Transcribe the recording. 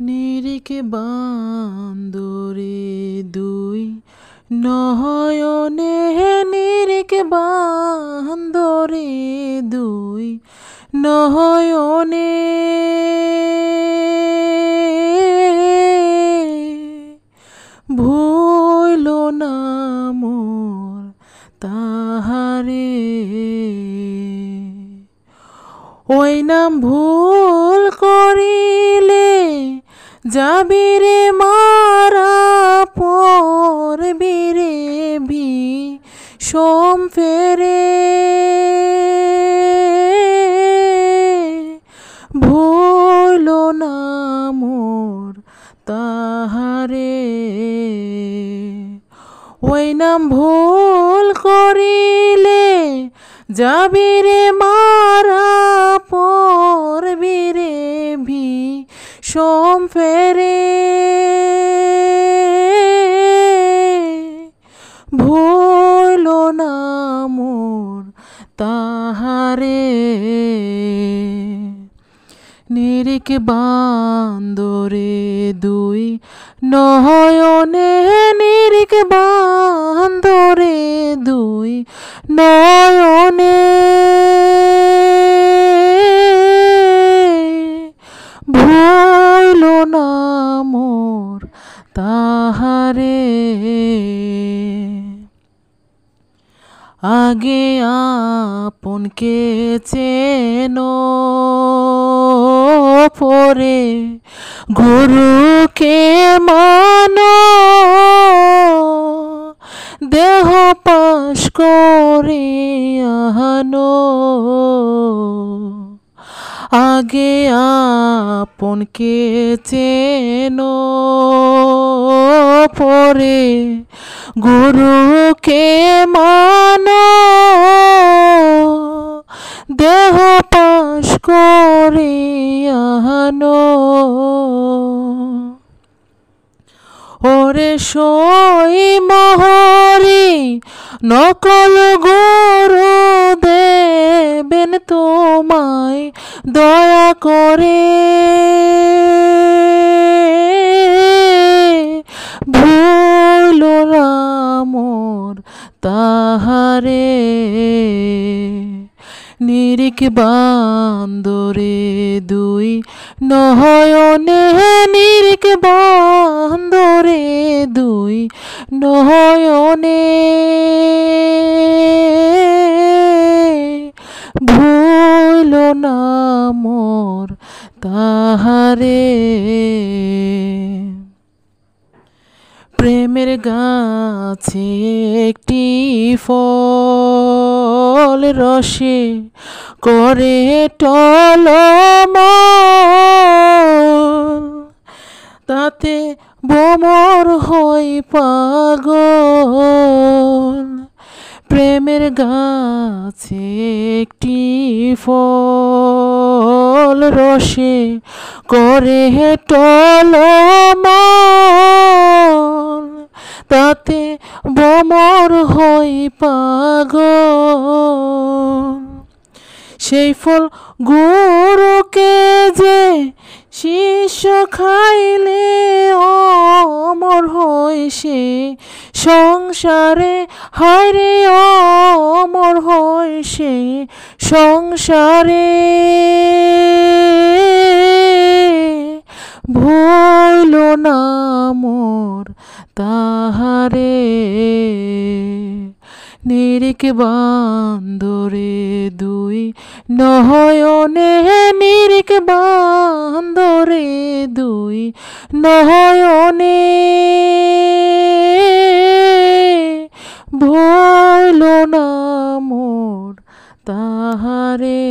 নিরিকে বান্দরে দুই নয়নে, নিরিকে বান্দরে দুই নয়নে, ভুইল না মোর তাহারে। ওই নাম ভুল করিলে যাবি রে মারা, পড়বি রে বিষম ফেরে। ভুইল না মোর তাহারে। ওই নাম ভুল করিলে যাবি রে মারা, পড়বি রে বিষম ফেরে। ভুইল না মোর তাহারে। নিরিকে বান্দরে দুই নয়নে, নিরিকে বান্দরে দুই নয়নে, ভুইল না মোর তাহারে। আগে আপনকে চেনো, পরে গুরুকে মানো। দেহ পাশ করে আনো, আগে আপনকে চেনো, পরে গুরুকে মানো। দেহ পাশ করে আনো। ওরে সই মহরি নকল গুরু দেবেন তোমায় দয়া করে। ভুইল না মোর তাহারে। নিরিকে বান্দরে দুই নয়নে, নিরিকে বান্দরে দুই নয়নে, ভুইল না মোর তাহারে। প্রেমের গাছে একটি ফল রসে করে টলমল, তাতে ভ্রমর হই পাগল। প্রেমের গাছে একটি ফল রসে করে টলমল, তাতে ভ্রমর হই পাগল। সেই ফল গুরুকে যে শিষ্য খাইলে অমর হয় সে সংসারে। হায়রে অমর হয় সে সংসারে। ভুইল না মোর তাহারে। নিরিকে বান্দরে দুই নয়নে, নিরিকে বান্দরে দুই নয়নে, ভুইল না মোর তাহারে।